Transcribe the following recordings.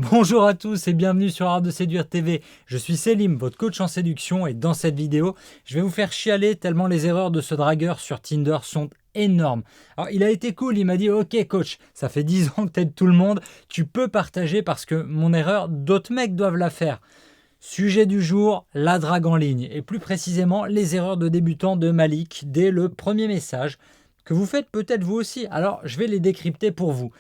Bonjour à tous et bienvenue sur Art de Séduire TV. Je suis Selim, votre coach en séduction et dans cette vidéo, je vais vous faire chialer tellement les erreurs de ce dragueur sur Tinder sont énormes. Alors il a été cool, il m'a dit ok coach, ça fait 10 ans que t'aides tout le monde, tu peux partager parce que mon erreur, d'autres mecs doivent la faire. Sujet du jour, la drague en ligne et plus précisément les erreurs de débutant de Malik dès le premier message que vous faites peut-être vous aussi. Alors je vais les décrypter pour vous.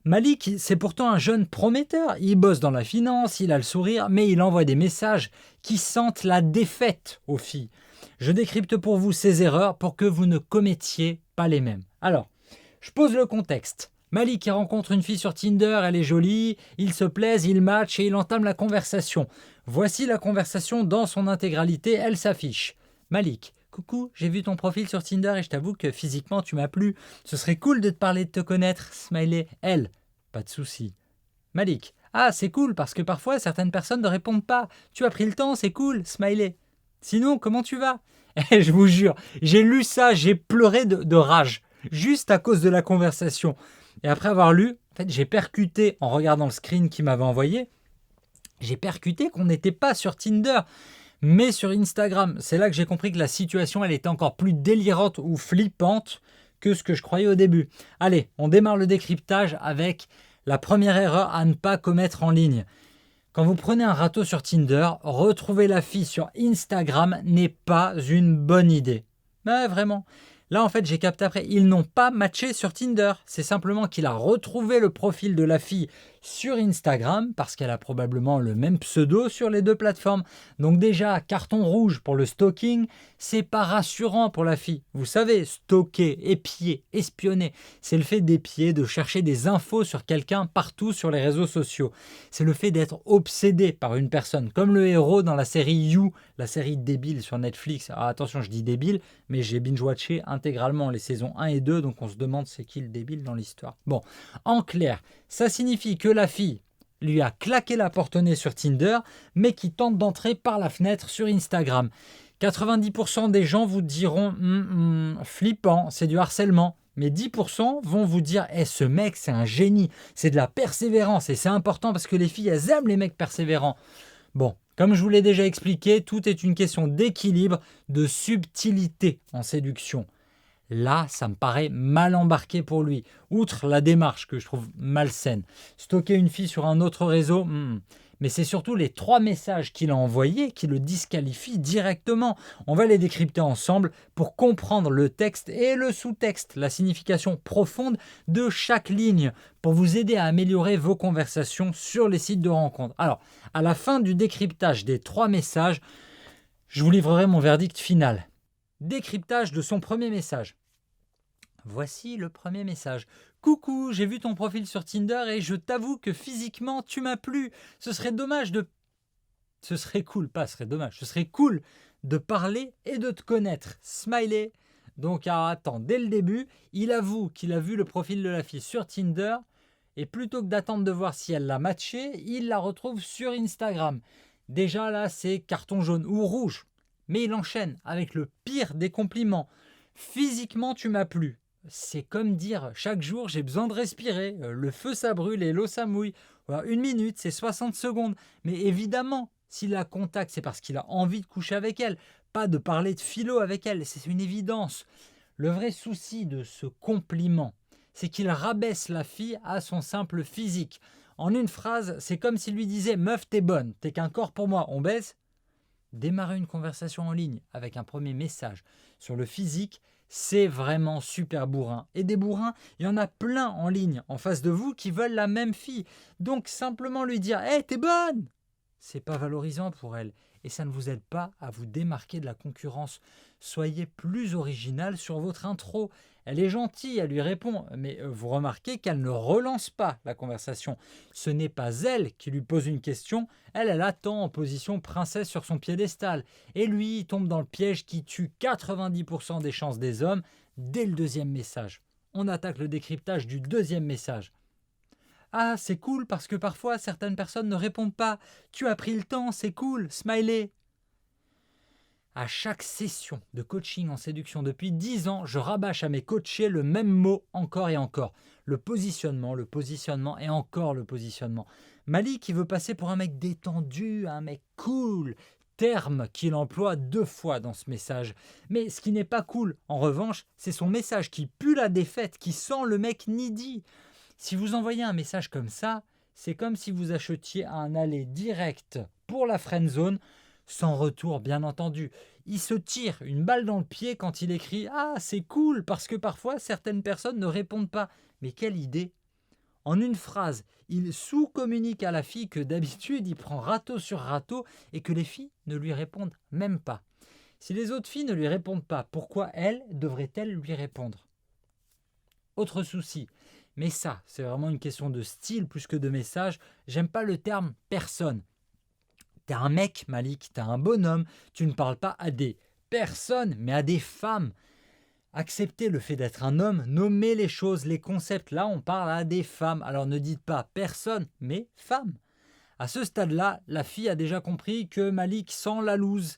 Malik, c'est pourtant un jeune prometteur. Il bosse dans la finance, il a le sourire, mais il envoie des messages qui sentent la défaite aux filles. Je décrypte pour vous ces erreurs pour que vous ne commettiez pas les mêmes. Alors, je pose le contexte. Malik il rencontre une fille sur Tinder, elle est jolie, ils se plaisent, ils matchent et il entame la conversation. Voici la conversation dans son intégralité, elle s'affiche. Malik, coucou, j'ai vu ton profil sur Tinder et je t'avoue que physiquement tu m'as plu. Ce serait cool de te parler, de te connaître. Smiley, elle, pas de souci. Malik, ah c'est cool parce que parfois certaines personnes ne répondent pas. Tu as pris le temps, c'est cool. Smiley. Sinon, comment tu vas? Et je vous jure, j'ai lu ça, j'ai pleuré de rage, juste à cause de la conversation. Et après avoir lu, en fait, j'ai percuté en regardant le screen qu'il m'avait envoyé. J'ai percuté qu'on n'était pas sur Tinder, mais sur Instagram. C'est là que j'ai compris que la situation, elle était encore plus délirante ou flippante que ce que je croyais au début. Allez, on démarre le décryptage avec la première erreur à ne pas commettre en ligne. Quand vous prenez un râteau sur Tinder, retrouver la fille sur Instagram n'est pas une bonne idée. Mais vraiment. Là, en fait, j'ai capté après, ils n'ont pas matché sur Tinder. C'est simplement qu'il a retrouvé le profil de la fille sur Instagram parce qu'elle a probablement le même pseudo sur les deux plateformes. Donc déjà, carton rouge pour le stalking, c'est pas rassurant pour la fille. Vous savez, stalker, épier, espionner, c'est le fait d'épier, de chercher des infos sur quelqu'un partout sur les réseaux sociaux. C'est le fait d'être obsédé par une personne, comme le héros dans la série You, la série débile sur Netflix. Alors attention, je dis débile, mais j'ai binge-watché intégralement les saisons 1 et 2, donc on se demande c'est qui le débile dans l'histoire. Bon, en clair, ça signifie que la fille lui a claqué la porte au nez sur Tinder, mais qui tente d'entrer par la fenêtre sur Instagram. 90% des gens vous diront flippant, c'est du harcèlement. Mais 10% vont vous dire ce mec, c'est un génie, c'est de la persévérance et c'est important parce que les filles, elles aiment les mecs persévérants. Bon, comme je vous l'ai déjà expliqué, tout est une question d'équilibre, de subtilité en séduction. Là, ça me paraît mal embarqué pour lui. Outre la démarche que je trouve malsaine. Stocker une fille sur un autre réseau, mais c'est surtout les 3 messages qu'il a envoyés qui le disqualifient directement. On va les décrypter ensemble pour comprendre le texte et le sous-texte, la signification profonde de chaque ligne, pour vous aider à améliorer vos conversations sur les sites de rencontres. Alors, à la fin du décryptage des 3 messages, je vous livrerai mon verdict final. Décryptage de son premier message. Voici le premier message. Coucou, j'ai vu ton profil sur Tinder et je t'avoue que physiquement tu m'as plu. Ce serait dommage de... Ce serait cool, pas ce serait dommage. Ce serait cool de parler et de te connaître. Smiley. Donc attends, dès le début, il avoue qu'il a vu le profil de la fille sur Tinder et plutôt que d'attendre de voir si elle l'a matché, il la retrouve sur Instagram. Déjà là, c'est carton jaune ou rouge. Mais il enchaîne avec le pire des compliments. Physiquement, tu m'as plu. C'est comme dire chaque jour j'ai besoin de respirer, le feu ça brûle et l'eau ça mouille. Alors, 1 minute, c'est 60 secondes. Mais évidemment, s'il la contacte, c'est parce qu'il a envie de coucher avec elle, pas de parler de philo avec elle, c'est une évidence. Le vrai souci de ce compliment, c'est qu'il rabaisse la fille à son simple physique. En une phrase, c'est comme s'il lui disait « Meuf, t'es bonne, t'es qu'un corps pour moi, on baise ?» Démarrer une conversation en ligne avec un premier message sur le physique, c'est vraiment super bourrin. Et des bourrins, il y en a plein en ligne en face de vous qui veulent la même fille. Donc simplement lui dire « T'es bonne !» c'est pas valorisant pour elle et ça ne vous aide pas à vous démarquer de la concurrence. Soyez plus original sur votre intro. Elle est gentille, elle lui répond, mais vous remarquez qu'elle ne relance pas la conversation. Ce n'est pas elle qui lui pose une question, elle attend en position princesse sur son piédestal. Et lui, il tombe dans le piège qui tue 90% des chances des hommes dès le deuxième message. On attaque le décryptage du deuxième message. Ah, c'est cool parce que parfois certaines personnes ne répondent pas. Tu as pris le temps, c'est cool, smiley. À chaque session de coaching en séduction depuis 10 ans, je rabâche à mes coachés le même mot encore et encore. Le positionnement et encore le positionnement. Malik, il veut passer pour un mec détendu, un mec cool, terme qu'il emploie 2 fois dans ce message. Mais ce qui n'est pas cool, en revanche, c'est son message qui pue la défaite, qui sent le mec needy. Si vous envoyez un message comme ça, c'est comme si vous achetiez un aller direct pour la friendzone, sans retour bien entendu. Il se tire une balle dans le pied quand il écrit « Ah, c'est cool » parce que parfois certaines personnes ne répondent pas. Mais quelle idée! En une phrase, il sous-communique à la fille que d'habitude il prend râteau sur râteau et que les filles ne lui répondent même pas. Si les autres filles ne lui répondent pas, pourquoi elle devrait-elle lui répondre? Autre souci, mais ça, c'est vraiment une question de style plus que de message, j'aime pas le terme « personne ». T'es un mec, Malik, t'es un bonhomme, tu ne parles pas à des personnes, mais à des femmes. Acceptez le fait d'être un homme, nommez les choses, les concepts. Là, on parle à des femmes. Alors ne dites pas personne, mais femme. À ce stade-là, la fille a déjà compris que Malik sent la loose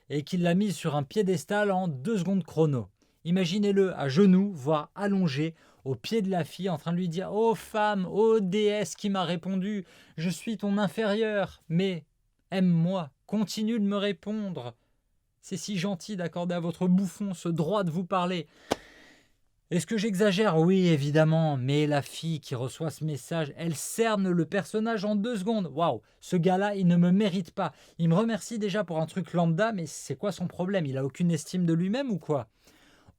et qu'il l'a mise sur un piédestal en 2 secondes chrono. Imaginez-le à genoux, voire allongé, au pied de la fille, en train de lui dire « Oh femme, oh déesse qui m'a répondu, je suis ton inférieur, mais aime-moi, continue de me répondre. C'est si gentil d'accorder à votre bouffon ce droit de vous parler. » Est-ce que j'exagère? Oui, évidemment, mais la fille qui reçoit ce message, elle cerne le personnage en 2 secondes. Waouh, ce gars-là, il ne me mérite pas. Il me remercie déjà pour un truc lambda, mais c'est quoi son problème? Il a aucune estime de lui-même ou quoi?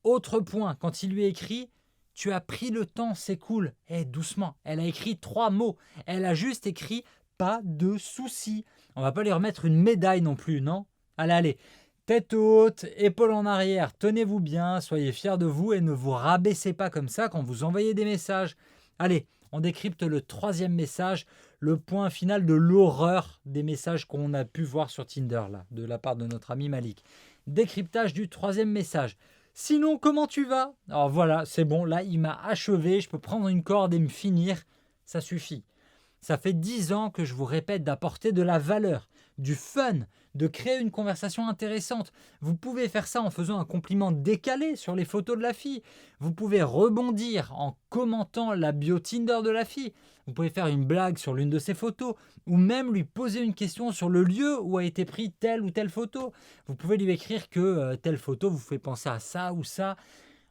Autre point, quand il lui écrit « Tu as pris le temps, c'est cool ». Doucement, elle a écrit 3 mots. Elle a juste écrit « Pas de soucis ». On va pas lui remettre une médaille non plus, non? Allez. Tête haute, épaules en arrière, tenez-vous bien, soyez fiers de vous et ne vous rabaissez pas comme ça quand vous envoyez des messages. Allez, on décrypte le 3e message, le point final de l'horreur des messages qu'on a pu voir sur Tinder, là, de la part de notre ami Malik. Décryptage du 3e message. Sinon, comment tu vas? Alors voilà, c'est bon, là, il m'a achevé, je peux prendre une corde et me finir, ça suffit. Ça fait 10 ans que je vous répète d'apporter de la valeur, du fun, de créer une conversation intéressante. Vous pouvez faire ça en faisant un compliment décalé sur les photos de la fille. Vous pouvez rebondir en commentant la bio Tinder de la fille. Vous pouvez faire une blague sur l'une de ses photos ou même lui poser une question sur le lieu où a été prise telle ou telle photo. Vous pouvez lui écrire que telle photo vous fait penser à ça ou ça.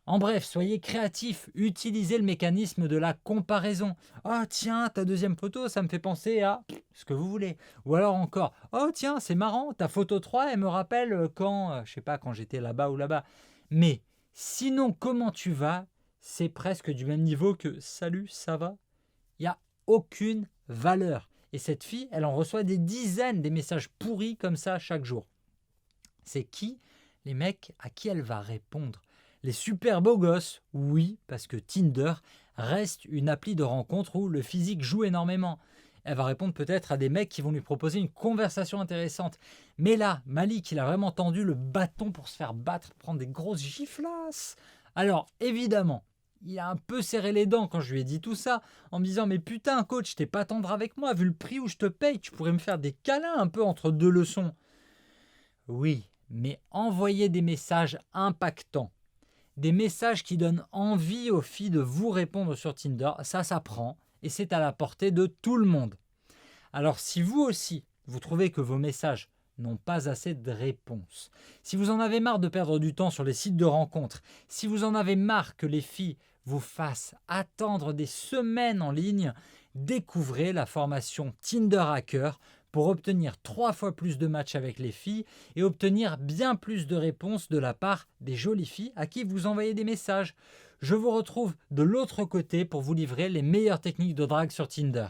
En bref, soyez créatifs, utilisez le mécanisme de la comparaison. « Oh tiens, ta 2e photo, ça me fait penser à ce que vous voulez. » Ou alors encore « Oh tiens, c'est marrant, ta photo 3, elle me rappelle quand, je sais pas, quand j'étais là-bas ou là-bas. » Mais sinon, comment tu vas? C'est presque du même niveau que « Salut, ça va ?» Il n'y a aucune valeur. Et cette fille, elle en reçoit des dizaines des messages pourris comme ça chaque jour. C'est qui les mecs à qui elle va répondre? Les super beaux gosses, oui, parce que Tinder reste une appli de rencontre où le physique joue énormément. Elle va répondre peut-être à des mecs qui vont lui proposer une conversation intéressante. Mais là, Malik, il a vraiment tendu le bâton pour se faire battre, prendre des grosses giflasses. Alors, évidemment, il a un peu serré les dents quand je lui ai dit tout ça, en me disant « Mais putain, coach, t'es pas tendre avec moi, vu le prix où je te paye, tu pourrais me faire des câlins un peu entre 2 leçons. » Oui, mais envoyer des messages impactants, des messages qui donnent envie aux filles de vous répondre sur Tinder, ça s'apprend et c'est à la portée de tout le monde. Alors si vous aussi, vous trouvez que vos messages n'ont pas assez de réponses, si vous en avez marre de perdre du temps sur les sites de rencontres, si vous en avez marre que les filles vous fassent attendre des semaines en ligne, découvrez la formation Tinder Hacker pour obtenir 3 fois plus de matchs avec les filles et obtenir bien plus de réponses de la part des jolies filles à qui vous envoyez des messages. Je vous retrouve de l'autre côté pour vous livrer les meilleures techniques de drague sur Tinder.